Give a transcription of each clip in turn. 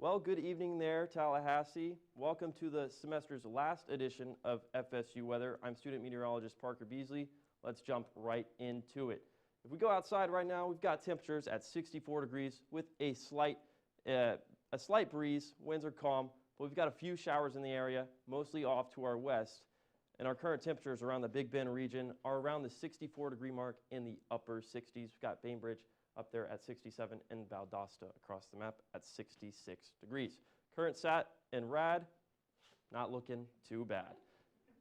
Well, good evening there, Tallahassee. Welcome to the semester's last edition of FSU Weather. I'm student meteorologist Parker Beasley. Let's jump right into it. If we go outside right now, we've got temperatures at 64 degrees with a slight breeze. Winds are calm, but we've got a few showers in the area, mostly off to our west. And our current temperatures around the Big Bend region are around the 64 degree mark in the upper 60s. We've got Bainbridge up there at 67 and Valdosta across the map at 66 degrees. Current sat and rad, not looking too bad.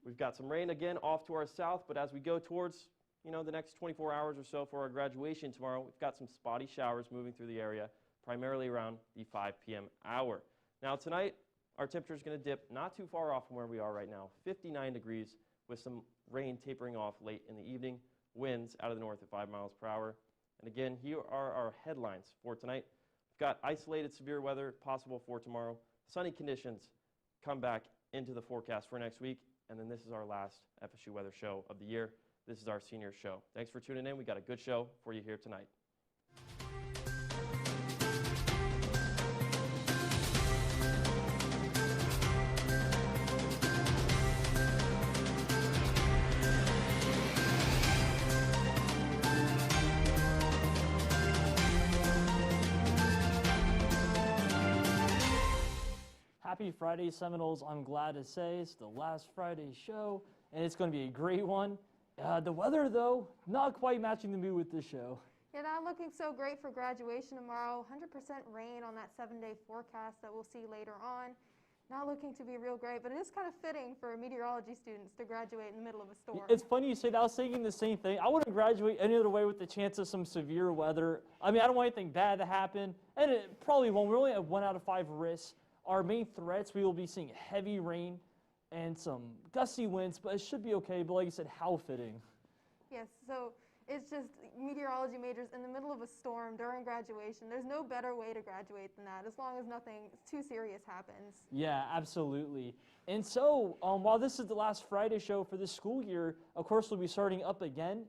We've got some rain again off to our south, but as we go towards the next 24 hours or so for our graduation tomorrow, we've got some spotty showers moving through the area, primarily around the 5 p.m. hour. Now tonight, our temperature is going to dip not too far off from where we are right now, 59 degrees with some rain tapering off late in the evening, winds out of the north at 5 miles per hour. And again, here are our headlines for tonight. We've got isolated severe weather possible for tomorrow. Sunny conditions come back into the forecast for next week. And then this is our last FSU weather show of the year. This is our senior show. Thanks for tuning in. We got a good show for you here tonight. Happy Friday, Seminoles. I'm glad to say it's the last Friday show, and it's going to be a great one. The weather, though, not quite matching the mood with this show. Yeah, not looking so great for graduation tomorrow. 100% rain on that 7-day forecast that we'll see later on. Not looking to be real great, but it is kind of fitting for meteorology students to graduate in the middle of a storm. It's funny you say that. I was thinking the same thing. I wouldn't graduate any other way with the chance of some severe weather. I mean, I don't want anything bad to happen, and it probably won't. We're only at 1 out of 5 risks. Our main threats, we will be seeing heavy rain and some gusty winds, but it should be okay. But like you said, how fitting. Yes, so it's just meteorology majors in the middle of a storm during graduation. There's no better way to graduate than that, as long as nothing too serious happens. Yeah, absolutely. And so while this is the last Friday show for this school year, of course, we'll be starting up again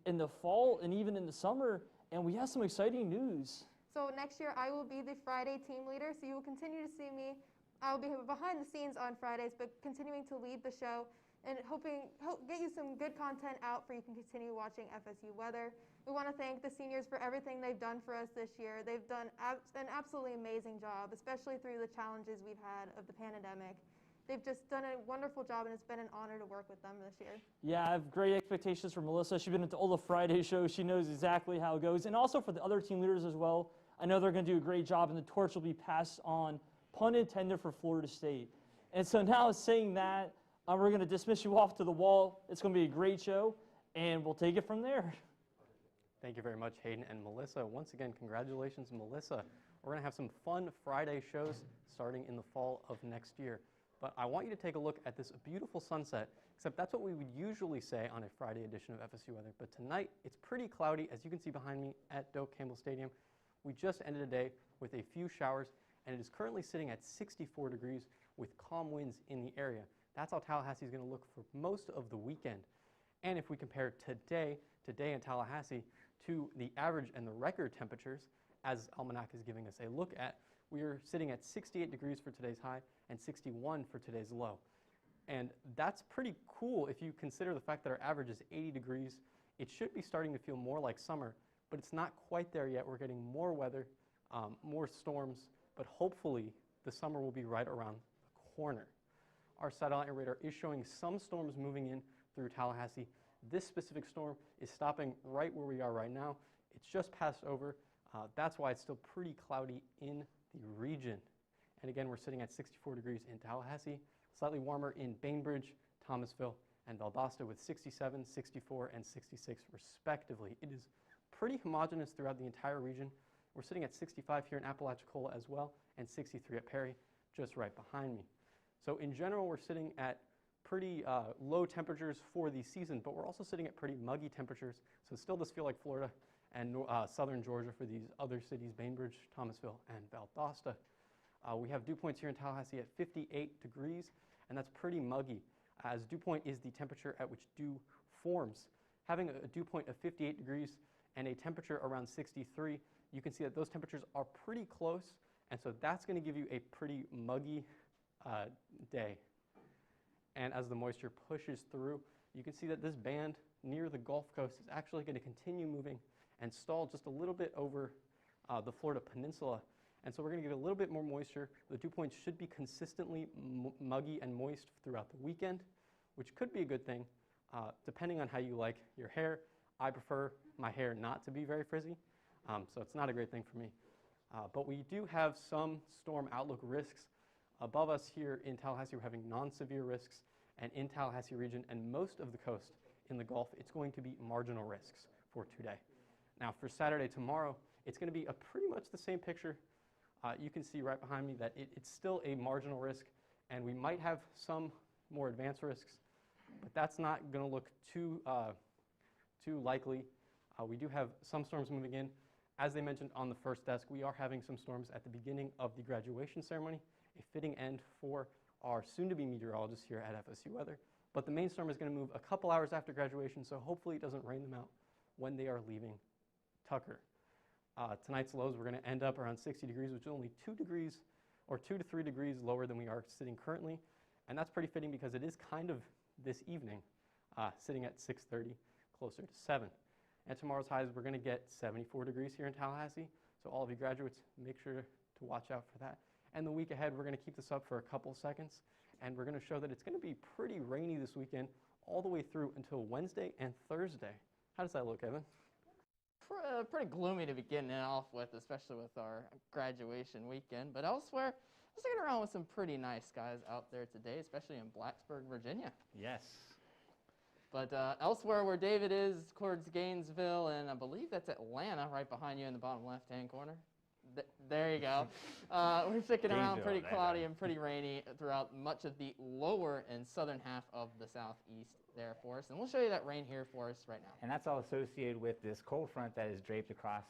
in the fall and even in the summer, and we have some exciting news. So next year, I will be the Friday team leader, so you will continue to see me. I will be behind the scenes on Fridays, but continuing to lead the show and get you some good content out for you can continue watching FSU Weather. We want to thank the seniors for everything they've done for us this year. They've done an absolutely amazing job, especially through the challenges we've had of the pandemic. They've just done a wonderful job, and it's been an honor to work with them this year. Yeah, I have great expectations for Melissa. She's been into all the Friday shows. She knows exactly how it goes. And also for the other team leaders as well. I know they're going to do a great job, and the torch will be passed on, pun intended, for Florida State. And so now saying that, we're going to dismiss you off to the wall. It's going to be a great show, and we'll take it from there. Thank you very much, Hayden and Melissa. Once again, congratulations, Melissa. We're going to have some fun Friday shows starting in the fall of next year. But I want you to take a look at this beautiful sunset, except that's what we would usually say on a Friday edition of FSU Weather. But tonight, it's pretty cloudy, as you can see behind me at Doak Campbell Stadium. We just ended a day with a few showers, and it is currently sitting at 64 degrees with calm winds in the area. That's how Tallahassee is going to look for most of the weekend. And if we compare today in Tallahassee to the average and the record temperatures, as Almanac is giving us a look at, we are sitting at 68 degrees for today's high and 61 for today's low. And that's pretty cool if you consider the fact that our average is 80 degrees. It should be starting to feel more like summer, but it's not quite there yet. We're getting more weather, more storms, but hopefully the summer will be right around the corner. Our satellite radar is showing some storms moving in through Tallahassee. This specific storm is stopping right where we are right now. It's just passed over. That's why it's still pretty cloudy in the region. And again, we're sitting at 64 degrees in Tallahassee, slightly warmer in Bainbridge, Thomasville, and Valdosta with 67, 64, and 66 respectively. It is pretty homogeneous throughout the entire region. We're sitting at 65 here in Apalachicola as well, and 63 at Perry, just right behind me. So in general, we're sitting at pretty low temperatures for the season, but we're also sitting at pretty muggy temperatures. So it still does feel like Florida and southern Georgia for these other cities, Bainbridge, Thomasville, and Valdosta. We have dew points here in Tallahassee at 58 degrees, and that's pretty muggy, as dew point is the temperature at which dew forms. Having a dew point of 58 degrees and a temperature around 63, you can see that those temperatures are pretty close, And so that's going to give you a pretty muggy day. And as the moisture pushes through, you can see that this band near the Gulf Coast is actually going to continue moving and stall just a little bit over the Florida Peninsula. And so we're going to get a little bit more moisture. The dew points should be consistently muggy and moist throughout the weekend, which could be a good thing, depending on how you like your hair. I prefer my hair not to be very frizzy, so it's not a great thing for me. But we do have some storm outlook risks. Above us here in Tallahassee, we're having non-severe risks, and in Tallahassee region and most of the coast in the Gulf, it's going to be marginal risks for today. Now for Saturday, tomorrow, it's going to be pretty much the same picture. You can see right behind me that it's still a marginal risk, and we might have some more advanced risks, but that's not going to look too likely. We do have some storms moving in. As they mentioned on the first desk, we are having some storms at the beginning of the graduation ceremony, a fitting end for our soon-to-be meteorologists here at FSU Weather. But the main storm is going to move a couple hours after graduation, so hopefully it doesn't rain them out when they are leaving Tucker. Tonight's lows, we're going to end up around 60 degrees, which is only 2 degrees or 2 to 3 degrees lower than we are sitting currently. And that's pretty fitting because it is kind of this evening, sitting at 6:30, closer to 7. And tomorrow's highs, we're going to get 74 degrees here in Tallahassee. So all of you graduates, make sure to watch out for that. And the week ahead, we're going to keep this up for a couple seconds. And we're going to show that it's going to be pretty rainy this weekend all the way through until Wednesday and Thursday. How does that look, Evan? Pretty gloomy to begin off with, especially with our graduation weekend. But elsewhere, we're sticking around with some pretty nice skies out there today, especially in Blacksburg, Virginia. Yes. But elsewhere where David is, towards Gainesville, and I believe that's Atlanta, right behind you in the bottom left-hand corner. There you go. We're sticking around pretty cloudy and pretty rainy throughout much of the lower and southern half of the southeast there for us. And we'll show you that rain here for us right now. And that's all associated with this cold front that is draped across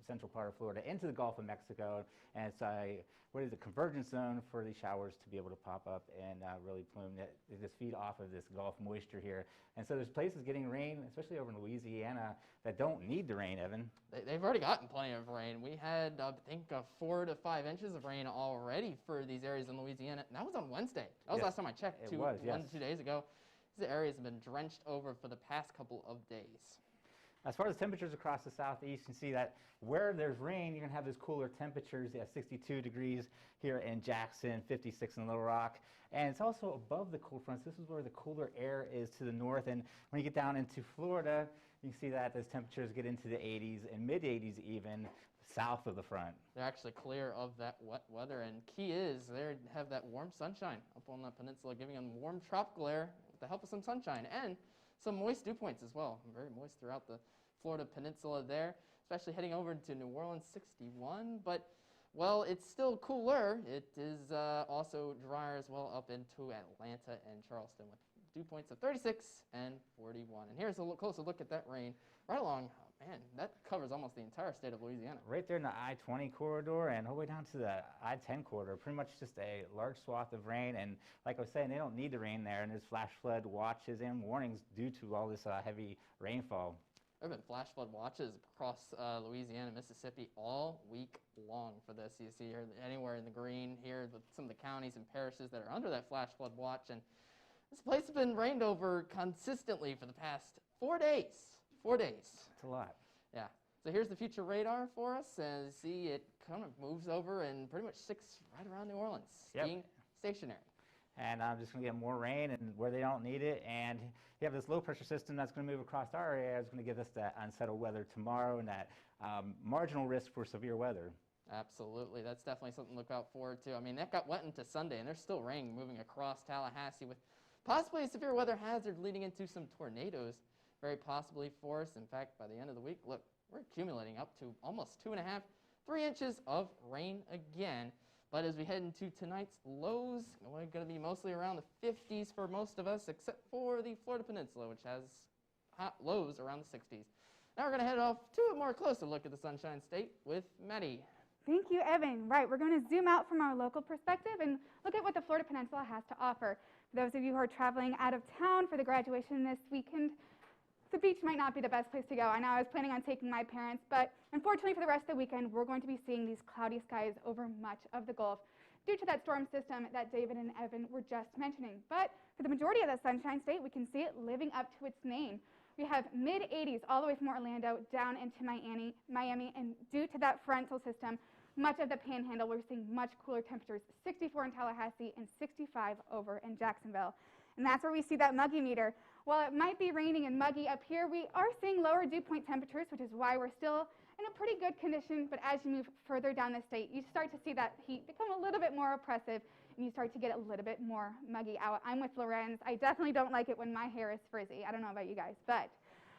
central part of Florida into the Gulf of Mexico. And it's a convergence zone for these showers to be able to pop up and really plume. They just feed off of this Gulf moisture here. And so there's places getting rain, especially over in Louisiana, that don't need the rain, Evan. They've already gotten plenty of rain. We had, I think, 4 to 5 inches of rain already for these areas in Louisiana. And that was on Wednesday. That was last time I checked, 1 to 2 days ago. These areas have been drenched over for the past couple of days. As far as temperatures across the southeast, you can see that where there's rain, you're going to have those cooler temperatures at 62 degrees here in Jackson, 56 in Little Rock. And it's also above the cold fronts. This is where the cooler air is to the north. And when you get down into Florida, you can see that those temperatures get into the 80s and mid-80s even south of the front. They're actually clear of that wet weather. And key is they have that warm sunshine up on the peninsula, giving them warm tropical air with the help of some sunshine and some moist dew points as well. Very moist throughout the Florida peninsula there, especially heading over to New Orleans, 61. But, well, it's still cooler. It is also drier as well up into Atlanta and Charleston with dew points of 36 and 41. And here's a closer look at that rain right along. Oh, man, that covers almost the entire state of Louisiana. Right there in the I-20 corridor and all the way down to the I-10 corridor, pretty much just a large swath of rain. And like I was saying, they don't need the rain there, and there's flash flood watches and warnings due to all this heavy rainfall. There have been flash flood watches across Louisiana, Mississippi all week long for this. You see here anywhere in the green here, some of the counties and parishes that are under that flash flood watch. And this place has been rained over consistently for the past 4 days. 4 days. That's a lot. Yeah. So here's the future radar for us. And see, it kind of moves over and pretty much sticks right around New Orleans, staying stationary. And I'm just going to get more rain and where they don't need it. And you have this low pressure system that's going to move across our area. It's going to give us that unsettled weather tomorrow and that marginal risk for severe weather. Absolutely. That's definitely something to look out forward to. I mean, that got wet into Sunday, and there's still rain moving across Tallahassee with possibly a severe weather hazard leading into some tornadoes, very possibly for us. In fact, by the end of the week, look, we're accumulating up to almost 2.5, 3 inches of rain again. But as we head into tonight's lows, we're going to be mostly around the 50s for most of us, except for the Florida Peninsula, which has hot lows around the 60s. Now we're going to head off to a more closer look at the Sunshine State with Maddie. Thank you, Evan. Right, we're going to zoom out from our local perspective and look at what the Florida Peninsula has to offer. For those of you who are traveling out of town for the graduation this weekend, the beach might not be the best place to go. I know I was planning on taking my parents, but unfortunately for the rest of the weekend, we're going to be seeing these cloudy skies over much of the Gulf due to that storm system that David and Evan were just mentioning. But for the majority of the Sunshine State, we can see it living up to its name. We have mid-80s all the way from Orlando down into Miami, and due to that frontal system, much of the Panhandle, we're seeing much cooler temperatures, 64 in Tallahassee and 65 over in Jacksonville. And that's where we see that muggy meter. While it might be raining and muggy up here, we are seeing lower dew point temperatures, which is why we're still in a pretty good condition. But as you move further down the state, you start to see that heat become a little bit more oppressive, and you start to get a little bit more muggy out. I'm with Lorenz. I definitely don't like it when my hair is frizzy. I don't know about you guys, but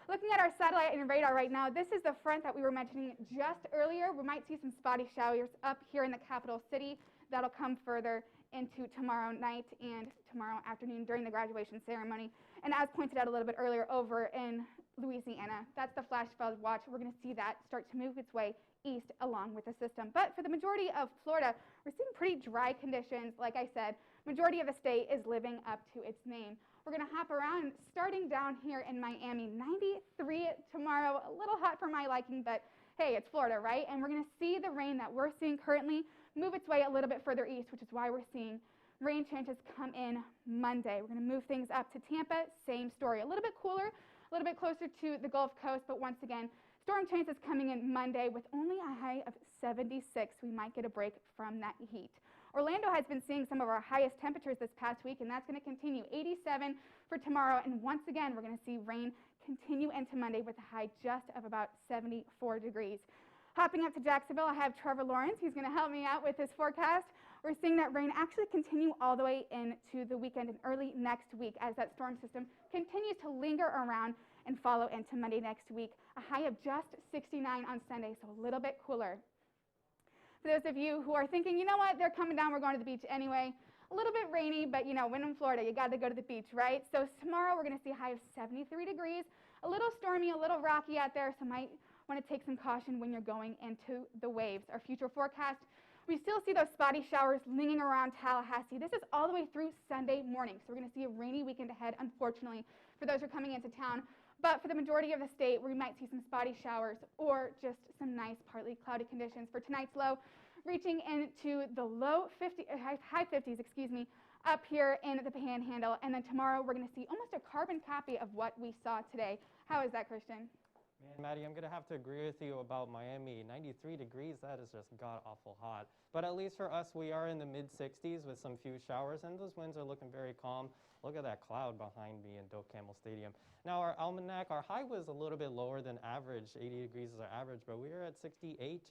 looking at our satellite and radar right now, this is the front that we were mentioning just earlier. We might see some spotty showers up here in the capital city. That'll come further into tomorrow night and tomorrow afternoon during the graduation ceremony. And as pointed out a little bit earlier over in Louisiana, that's the flash flood watch. We're going to see that start to move its way east along with the system. But for the majority of Florida, we're seeing pretty dry conditions. Like I said, majority of the state is living up to its name. We're going to hop around starting down here in Miami. 93 tomorrow, a little hot for my liking, but hey, it's Florida, right? And we're going to see the rain that we're seeing currently move its way a little bit further east, which is why we're seeing rain chances come in Monday. We're going to move things up to Tampa, same story. A little bit cooler, a little bit closer to the Gulf Coast, but once again, storm chances coming in Monday with only a high of 76. We might get a break from that heat. Orlando has been seeing some of our highest temperatures this past week, and that's going to continue. 87 for tomorrow, and once again, we're going to see rain continue into Monday with a high just of about 74 degrees. Hopping up to Jacksonville, I have Trevor Lawrence. He's going to help me out with his forecast. We're seeing that rain actually continue all the way into the weekend and early next week as that storm system continues to linger around and follow into Monday next week. A high of just 69 on Sunday, so a little bit cooler. For those of you who are thinking, you know what, they're coming down, we're going to the beach anyway. A little bit rainy, but you know, when in Florida, you got to go to the beach, right? So tomorrow we're going to see a high of 73 degrees. A little stormy, a little rocky out there, so might want to take some caution when you're going into the waves. Our future forecast, we still see those spotty showers lingering around Tallahassee. This is all the way through Sunday morning, so we're going to see a rainy weekend ahead, unfortunately, for those who are coming into town. But for the majority of the state, we might see some spotty showers or just some nice partly cloudy conditions for tonight's low, reaching into the high 50s, up here in the Panhandle. And then tomorrow, we're going to see almost a carbon copy of what we saw today. How is that, Christian? Man, Maddie, I'm going to have to agree with you about Miami. 93 degrees, that is just god-awful hot. But at least for us, we are in the mid-60s with some few showers, and those winds are looking very calm. Look at that cloud behind me in Doak Campbell Stadium. Now, our almanac, our high was a little bit lower than average. 80 degrees is our average, but we were at 68.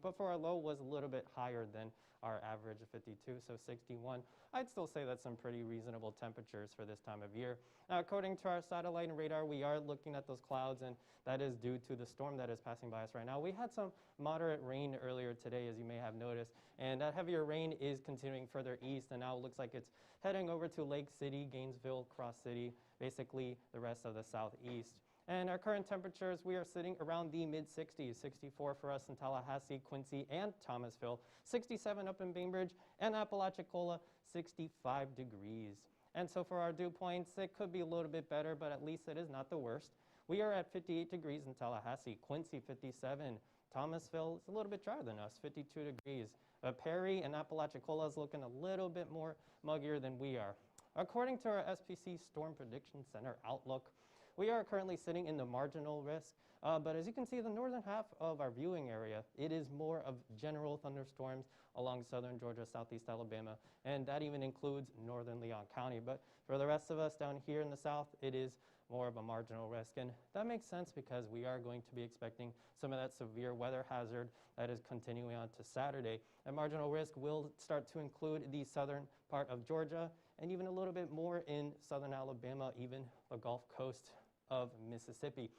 But for our low was a little bit higher than our average of 52, so 61. I'd still say that's some pretty reasonable temperatures for this time of year. Now, according to our satellite and radar, we are looking at those clouds, and that is due to the storm that is passing by us right now. We had some moderate rain earlier today, as you may have noticed, and that heavier rain is continuing further east, and now it looks like it's heading over to Lake City, Gainesville, Cross City, basically the rest of the southeast. And our current temperatures, we are sitting around the mid-60s, 64 for us in Tallahassee, Quincy, and Thomasville, 67 up in Bainbridge, and Apalachicola, 65 degrees. And so for our dew points, it could be a little bit better, but at least it is not the worst. We are at 58 degrees in Tallahassee, Quincy 57, Thomasville is a little bit drier than us, 52 degrees. Perry and Apalachicola is looking a little bit more muggier than we are. According to our SPC Storm Prediction Center outlook, we are currently sitting in the marginal risk, but as you can see, the northern half of our viewing area, it is more of general thunderstorms along southern Georgia, southeast Alabama, and that even includes northern Leon County. But for the rest of us down here in the south, it is more of a marginal risk, and that makes sense because we are going to be expecting some of that severe weather hazard that is continuing on to Saturday. And marginal risk will start to include the southern part of Georgia and even a little bit more in southern Alabama, even the Gulf Coast of Mississippi.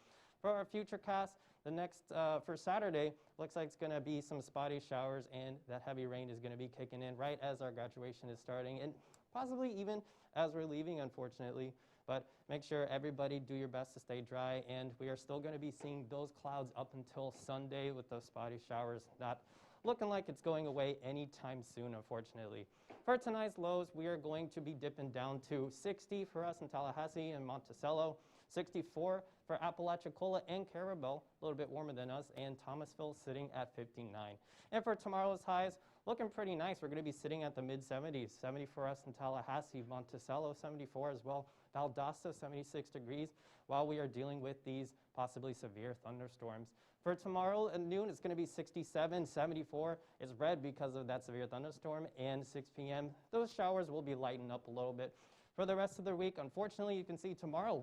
For our future cast, the next, for Saturday, looks like it's going to be some spotty showers, and that heavy rain is going to be kicking in right as our graduation is starting, and possibly even as we're leaving, unfortunately. But make sure everybody do your best to stay dry, and we are still going to be seeing those clouds up until Sunday with those spotty showers not looking like it's going away anytime soon, unfortunately. For tonight's lows, we are going to be dipping down to 60 for us in Tallahassee and Monticello, 64 for Apalachicola and Carabel, a little bit warmer than us, and Thomasville sitting at 59. And for tomorrow's highs, looking pretty nice. We're going to be sitting at the mid-70s. 70 for us in Tallahassee, Monticello 74 as well, Valdosta 76 degrees, while we are dealing with these possibly severe thunderstorms. For tomorrow at noon, it's going to be 67, 74 is red because of that severe thunderstorm, and 6 p.m., those showers will be lightened up a little bit. For the rest of the week, unfortunately, you can see tomorrow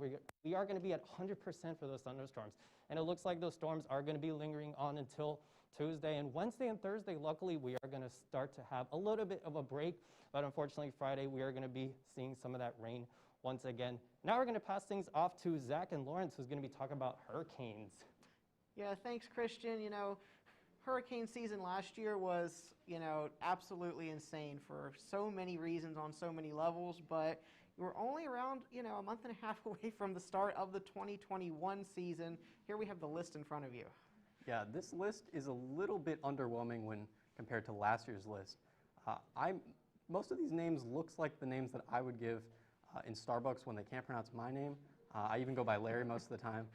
we are going to be at 100% for those thunderstorms. And it looks like those storms are going to be lingering on until Tuesday and Wednesday and Thursday. Luckily, we are going to start to have a little bit of a break. But unfortunately, Friday, we are going to be seeing some of that rain once again. Now we're going to pass things off to Zach and Lawrence, who's going to be talking about hurricanes. Yeah, thanks, Christian. You know, hurricane season last year was, absolutely insane for so many reasons on so many levels, but we're only around, a month and a half away from the start of the 2021 season. Here we have the list in front of you. Yeah, this list is a little bit underwhelming when compared to last year's list. Most of these names looks like the names that I would give in Starbucks when they can't pronounce my name. I even go by Larry most of the time.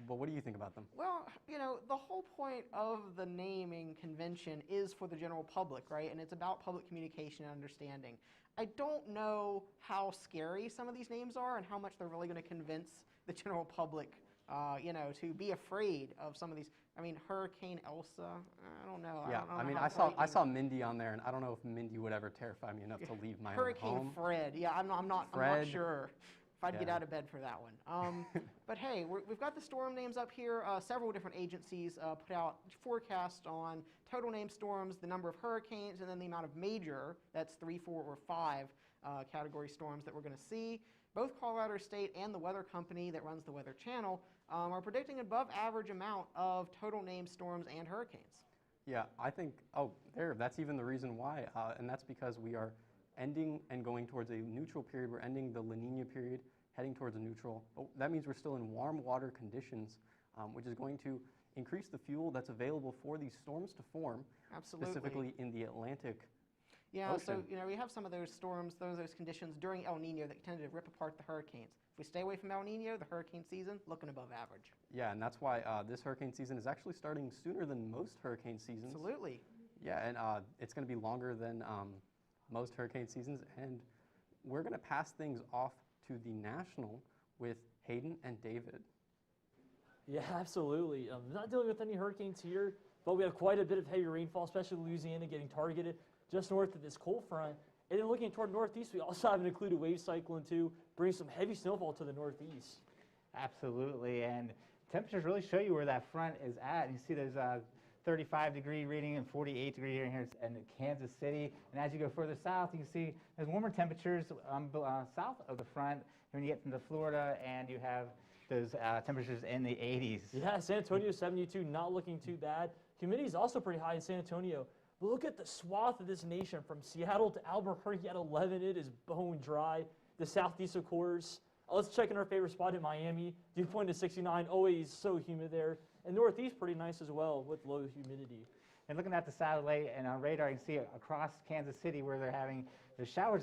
But what do you think about them? Well, the whole point of the naming convention is for the general public, right? And it's about public communication and understanding. I don't know how scary some of these names are and how much they're really going to convince the general public, to be afraid of some of these. I mean, Hurricane Elsa, I don't know. Yeah, I don't know I saw Mindy on there, and I don't know if Mindy would ever terrify me enough to leave my Hurricane own home. Fred, yeah, I'm not sure if I'd get Yeah. out of bed for that one. But hey, we've got the storm names up here. Several different agencies put out forecasts on total named storms, the number of hurricanes, and then the amount of major, that's 3, 4, or 5 category storms that we're going to see. Both Colorado State and the weather company that runs the Weather Channel are predicting above average amount of total named storms and hurricanes. Yeah, I think, that's even the reason why, and that's because we are ending and going towards a neutral period. We're ending the La Nina period, heading towards a neutral. But that means we're still in warm water conditions, which is going to increase the fuel that's available for these storms to form, Absolutely. specifically in the Atlantic Yeah, Ocean. so we have some of those storms, those conditions during El Nino that tend to rip apart the hurricanes. If we stay away from El Nino, the hurricane season looking above average. Yeah, and that's why this hurricane season is actually starting sooner than most hurricane seasons. Absolutely. Yeah, and it's going to be longer than most hurricane seasons, and we're going to pass things off to the National with Hayden and David. Yeah, absolutely. Not dealing with any hurricanes here, but we have quite a bit of heavy rainfall, especially Louisiana getting targeted just north of this cold front. And then looking toward northeast, we also have an included wave cyclone too, bringing some heavy snowfall to the northeast. Absolutely, and temperatures really show you where that front is at. You see there's a 35-degree reading and 48-degree reading here in Kansas City. And as you go further south, you can see there's warmer temperatures south of the front when you get into Florida, and you have those temperatures in the 80s. Yeah, San Antonio 72, not looking too bad. Humidity is also pretty high in San Antonio. But look at the swath of this nation from Seattle to Albuquerque at 11. It is bone dry. The southeast, of course. Let's check in our favorite spot in Miami. Dew point is 69. Always so humid there. And northeast pretty nice as well with low humidity. And looking at the satellite and on radar, you can see across Kansas City where they're having the showers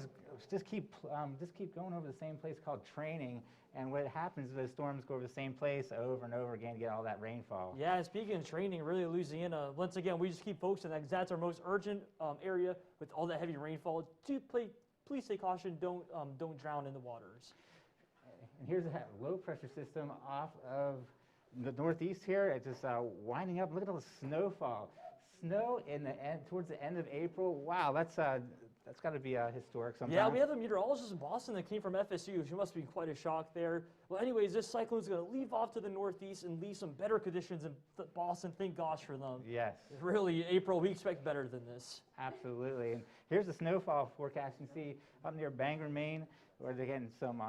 just keep going over the same place called Training. And what happens is those storms go over the same place over and over again to get all that rainfall. Yeah, and speaking of Training, really Louisiana, once again, we just keep focusing on that because that's our most urgent area with all that heavy rainfall. Please take caution. Don't drown in the waters. And here's a low pressure system off of the northeast here. It's just winding up. Look at all the snowfall. Snow towards the end of April. Wow, that's got to be historic sometimes. Yeah, we have a meteorologist in Boston that came from FSU. She must be quite a shock there. Well, anyways, this cyclone is going to leave off to the northeast and leave some better conditions in Boston. Thank gosh for them. Yes. Really, April, we expect better than this. Absolutely. And here's the snowfall forecast. You see up near Bangor, Maine, where they're getting some,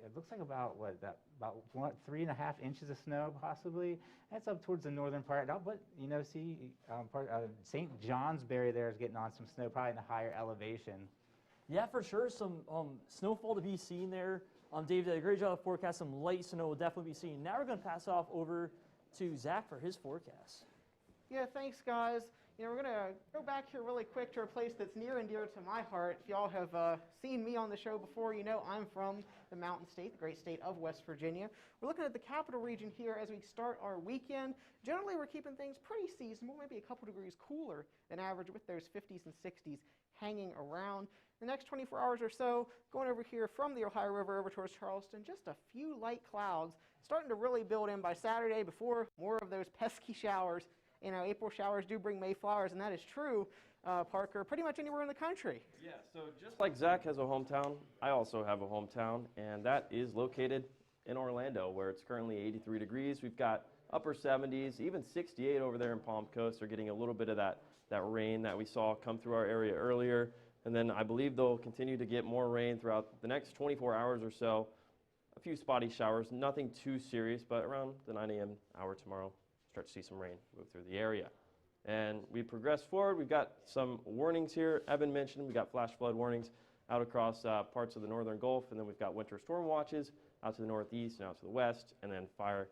it looks like about 3.5 inches of snow possibly. That's up towards the northern part. But, see St. Johnsbury there is getting on some snow, probably in the higher elevation. Yeah, for sure. Some snowfall to be seen there. Dave did a great job of forecasting. Some light snow will definitely be seen. Now we're going to pass off over to Zach for his forecast. Yeah, thanks, guys. You know, we're going to go back here really quick to a place that's near and dear to my heart. If y'all have seen me on the show before, you know I'm from the Mountain State, the great state of West Virginia. We're looking at the capital region here as we start our weekend. Generally, we're keeping things pretty seasonable, maybe a couple degrees cooler than average with those 50s and 60s hanging around. The next 24 hours or so, going over here from the Ohio River over towards Charleston, just a few light clouds starting to really build in by Saturday before more of those pesky showers. You know, April showers do bring May flowers, and that is true, Parker, pretty much anywhere in the country. Yeah, so just like Zach has a hometown, I also have a hometown, and that is located in Orlando, where it's currently 83 degrees. We've got upper 70s, even 68 over there in Palm Coast. They're getting a little bit of that rain that we saw come through our area earlier. And then I believe they'll continue to get more rain throughout the next 24 hours or so. A few spotty showers, nothing too serious, but around the 9 a.m. hour tomorrow, start to see some rain move through the area. And we progress forward. We've got some warnings here. Evan mentioned we got flash flood warnings out across parts of the northern Gulf, and then we've got winter storm watches out to the northeast and out to the west, and then fire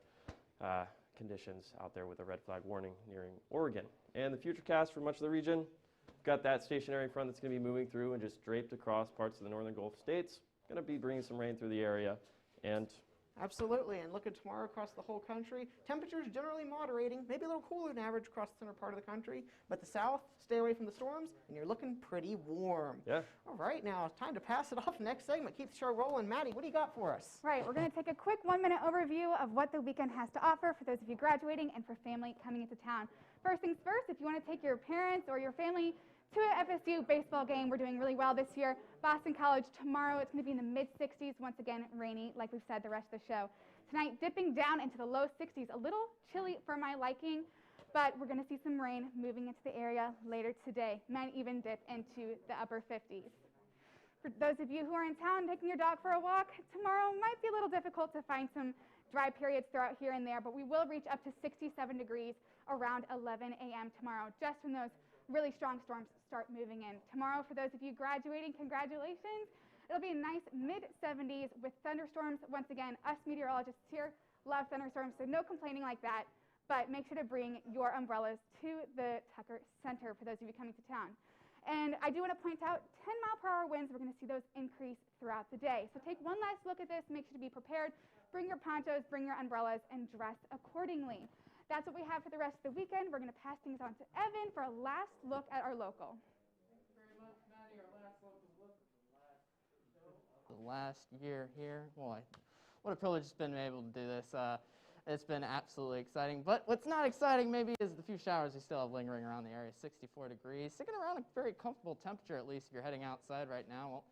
conditions out there with a red flag warning nearing Oregon. And the futurecast for much of the region, we've got that stationary front that's going to be moving through and just draped across parts of the northern Gulf states. Going to be bringing some rain through the area. And absolutely, and looking tomorrow across the whole country, temperatures generally moderating, maybe a little cooler than average across the center part of the country, but the south, stay away from the storms, and you're looking pretty warm. yeah. All right, now it's time to pass it off. Next segment, keep the show rolling. Maddie, what do you got for us? Right, we're going to take a quick 1-minute overview of what the weekend has to offer for those of you graduating and for family coming into town. First things first, if you want to take your parents or your family to an FSU baseball game, we're doing really well this year. Boston College tomorrow, it's going to be in the mid-60s. Once again, rainy, like we've said the rest of the show. Tonight, dipping down into the low 60s, a little chilly for my liking, but we're going to see some rain moving into the area later today. Might even dip into the upper 50s. For those of you who are in town taking your dog for a walk, tomorrow might be a little difficult to find some dry periods throughout here and there, but we will reach up to 67 degrees around 11 a.m. tomorrow, just when those really strong storms start moving in. Tomorrow, for those of you graduating, congratulations. It'll be a nice mid-70s with thunderstorms. Once again, us meteorologists here love thunderstorms, so no complaining like that. But make sure to bring your umbrellas to the Tucker Center for those of you coming to town. And I do want to point out 10-mile-per-hour winds. We're going to see those increase throughout the day. So take one last look at this. Make sure to be prepared. Bring your ponchos, bring your umbrellas, and dress accordingly. That's what we have for the rest of the weekend. We're going to pass things on to Evan for a last look at our local. Thank you very much, Maddie. Our last local look at the last show of the last year here. Boy, what a privilege it's been able to do this. It's been absolutely exciting. But what's not exciting maybe is the few showers we still have lingering around the area. 64 degrees, sticking around a very comfortable temperature, at least if you're heading outside right now. Well,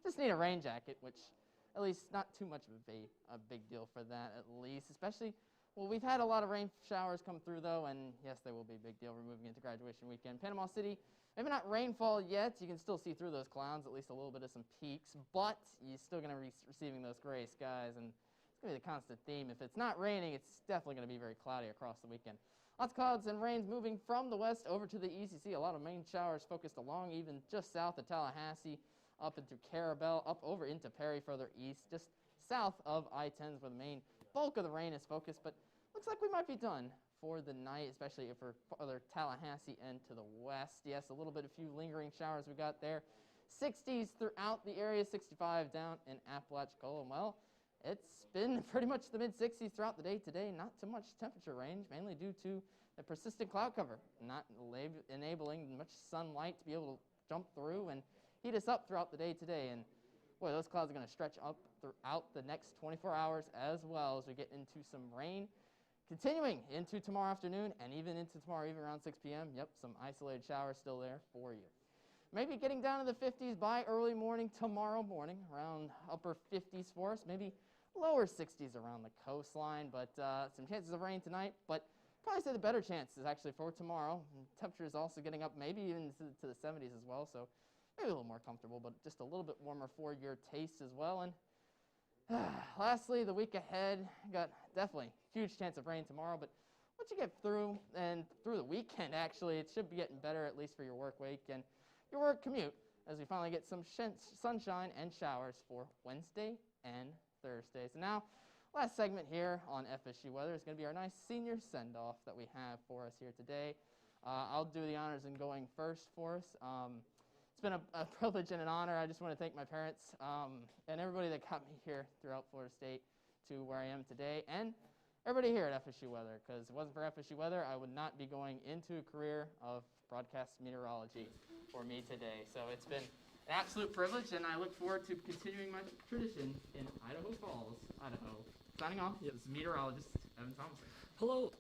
just need a rain jacket, which at least not too much of a big deal for that at least, especially. Well, we've had a lot of rain showers come through, though, and yes, they will be a big deal. We're moving into graduation weekend. Panama City, maybe not rainfall yet. You can still see through those clouds, at least a little bit of some peaks, but you're still going to be receiving those gray skies, and it's going to be the constant theme. If it's not raining, it's definitely going to be very cloudy across the weekend. Lots of clouds and rains moving from the west over to the east. You see a lot of main showers focused along even just south of Tallahassee, up into Carabel, up over into Perry further east, just south of I-10s where the main bulk of the rain is focused, but looks like we might be done for the night, especially for further Tallahassee and to the west. Yes, a little bit, a few lingering showers we got there. 60s throughout the area, 65 down in Apalachicola. Well, it's been pretty much the mid-60s throughout the day today. Not too much temperature range, mainly due to the persistent cloud cover, not enabling much sunlight to be able to jump through and heat us up throughout the day today. And boy, those clouds are going to stretch up throughout the next 24 hours as well as we get into some rain. Continuing into tomorrow afternoon and even into tomorrow evening around 6 p.m. Yep, some isolated showers still there for you. Maybe getting down to the 50s by early morning tomorrow morning, around upper 50s for us, maybe lower 60s around the coastline, but some chances of rain tonight, but probably say the better chances actually for tomorrow. And temperature is also getting up maybe even to the 70s as well, so maybe a little more comfortable, but just a little bit warmer for your taste as well. And lastly, the week ahead, got definitely huge chance of rain tomorrow, but once you get through and through the weekend, actually, it should be getting better, at least for your work week and your work commute, as we finally get some sunshine and showers for Wednesday and Thursday. So now, last segment here on FSU weather is going to be our nice senior send-off that we have for us here today. I'll do the honors in going first for us. It's been a privilege and an honor. I just want to thank my parents and everybody that got me here throughout Florida State to where I am today, and everybody here at FSU Weather, because if it wasn't for FSU Weather, I would not be going into a career of broadcast meteorology for me today. So it's been an absolute privilege, and I look forward to continuing my tradition in Idaho Falls, Idaho. Signing off, this is meteorologist Evan Thompson. Hello,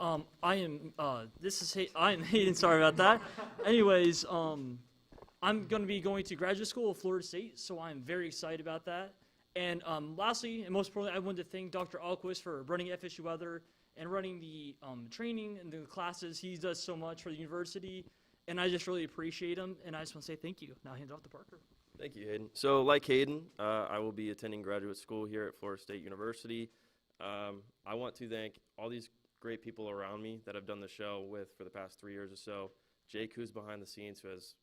I am, I am Hayden, sorry about that. Anyways, I'm going to be going to graduate school at Florida State, so I'm very excited about that. And lastly, and most importantly, I wanted to thank Dr. Alquist for running FSU Weather and running the training and the classes. He does so much for the university, and I just really appreciate him, and I just want to say thank you. Now hand it off to Parker. Thank you, Hayden. So like Hayden, I will be attending graduate school here at Florida State University. I want to thank all these great people around me that I've done the show with for the past 3 years or so. Jake, who's behind the scenes, who has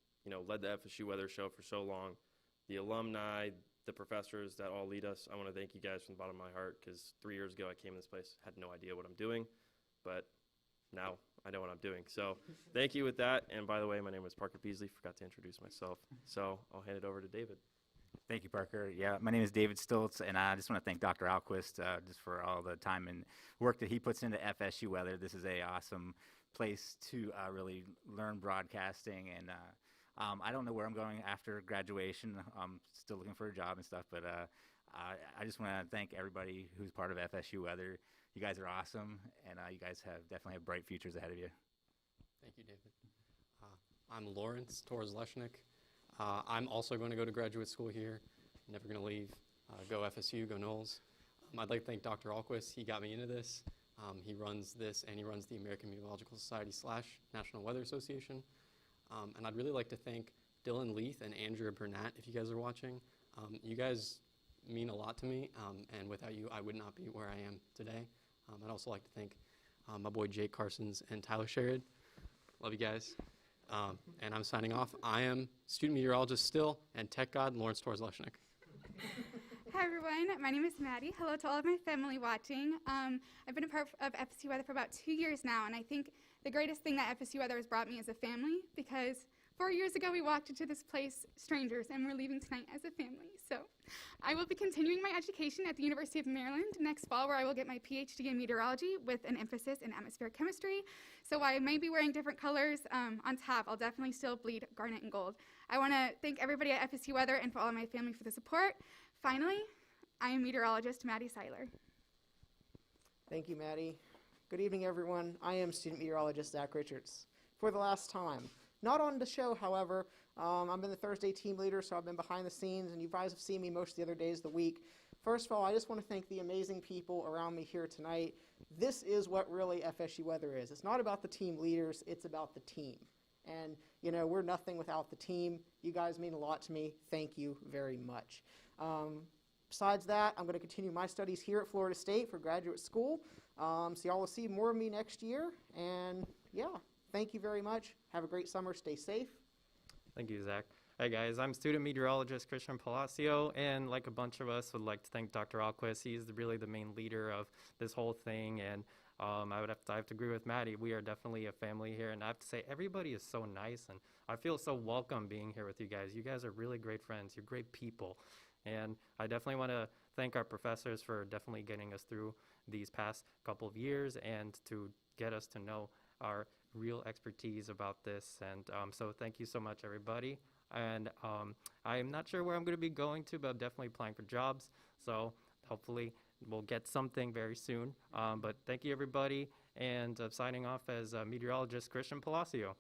led the FSU Weather Show for so long, the alumni, the professors that all lead us. I want to thank you guys from the bottom of my heart, because 3 years ago I came to this place, had no idea what I'm doing, but now I know what I'm doing. So thank you with that. And by the way, my name is Parker Beasley. Forgot to introduce myself. So I'll hand it over to David. Thank you, Parker. Yeah, my name is David Stoltz, and I just want to thank Dr. Alquist just for all the time and work that he puts into FSU Weather. This is an awesome place to really learn broadcasting, and I don't know where I'm going after graduation. I'm still looking for a job and stuff, but I just want to thank everybody who's part of FSU Weather. You guys are awesome, and you guys definitely have bright futures ahead of you. Thank you, David. I'm Lawrence Torres-Leshnick. I'm also going to go to graduate school here. Never going to leave. Go FSU, go Noles. I'd like to thank Dr. Alquist. He got me into this. He runs this, and he runs the American Meteorological Society / National Weather Association. And I'd really like to thank Dylan Leith and Andrea Burnett, if you guys are watching. You guys mean a lot to me, and without you, I would not be where I am today. I'd also like to thank my boy Jake Carsons and Tyler Sherrod. Love you guys. And I'm signing off. I am student meteorologist still, and tech god Lawrence Torres-Leshnick. Hi everyone, my name is Maddie. Hello to all of my family watching. I've been a part of FSU Weather for about 2 years now, and I think the greatest thing that FSU Weather has brought me is a family, because 4 years ago we walked into this place strangers, and we're leaving tonight as a family. So I will be continuing my education at the University of Maryland next fall, where I will get my PhD in meteorology with an emphasis in atmospheric chemistry. So while I may be wearing different colors on top, I'll definitely still bleed garnet and gold. I want to thank everybody at FSU Weather and for all of my family for the support. Finally, I am meteorologist Maddie Seiler. Thank you, Maddie. Good evening, everyone. I am student meteorologist Zach Richards. For the last time. Not on the show, however. I've been the Thursday team leader, so I've been behind the scenes, and you guys have seen me most of the other days of the week. First of all, I just want to thank the amazing people around me here tonight. This is what really FSU Weather is. It's not about the team leaders, it's about the team. And, we're nothing without the team. You guys mean a lot to me. Thank you very much. Besides that, I'm going to continue my studies here at Florida State for graduate school. So y'all will see more of me next year. And, yeah, thank you very much. Have a great summer. Stay safe. Thank you, Zach. Hi, guys. I'm student meteorologist Christian Palacio, and like a bunch of us would like to thank Dr. Alquist. He's really the main leader of this whole thing, and I have to agree with Maddie. We are definitely a family here, and I have to say everybody is so nice, and I feel so welcome being here with you guys. You guys are really great friends. You're great people, and I definitely want to thank our professors for definitely getting us through these past couple of years and to get us to know our real expertise about this. And so thank you so much, everybody. And I'm not sure where I'm going to be going to, but I'm definitely applying for jobs. So hopefully we'll get something very soon. But thank you, everybody. And signing off as meteorologist Christian Palacio.